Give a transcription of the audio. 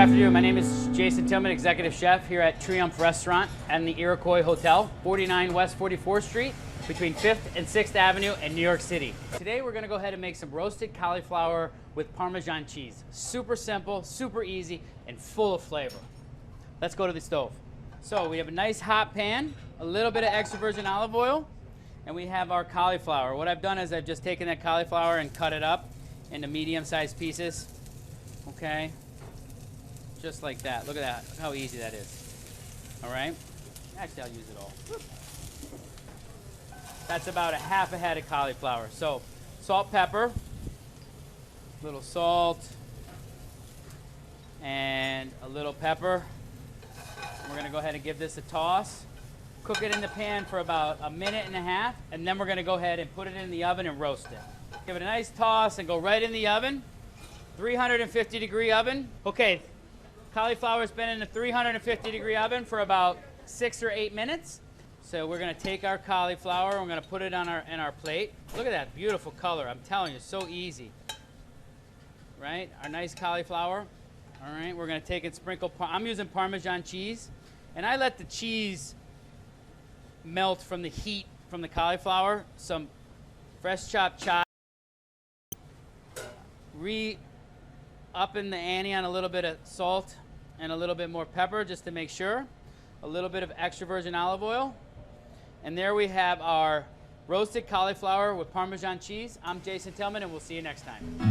afternoon. My name is Jason Tillman, Executive Chef here at Triumph Restaurant and the Iroquois Hotel, 49 West 44th Street, between 5th and 6th Avenue in New York City. Today we're going to go ahead and make some roasted cauliflower with Parmesan cheese. Super simple, super easy, and full of flavor. Let's go to the stove. So we have a nice hot pan, a little bit of extra virgin olive oil, and we have our cauliflower. What I've done is I've just taken that cauliflower and cut it up into medium-sized pieces. Okay, just like that. Look at that. Look how easy that is. All right. Actually, I'll use it all. That's about a half a head of cauliflower. So, salt, pepper, a little salt, and a little pepper. We're going to go ahead and give this a toss. Cook it in the pan for about a minute and a half, and then we're going to go ahead and put it in the oven and roast it. Give it a nice toss and go right in the oven. 350-degree oven. Okay, cauliflower's been in the 350-degree oven for about 6 or 8 minutes. So we're going to take our cauliflower and we're going to put it on our plate. Look at that beautiful color. I'm telling you, it's so easy. Right? Our nice cauliflower. All right, we're going to take and sprinkle. I'm using Parmesan cheese, and I let the cheese melt from the heat from the cauliflower. Some fresh chopped chives. Upping the ante on a little bit of salt and a little bit more pepper just to make sure. A little bit of extra virgin olive oil. And there we have our roasted cauliflower with Parmesan cheese. I'm Jason Tillman, and we'll see you next time.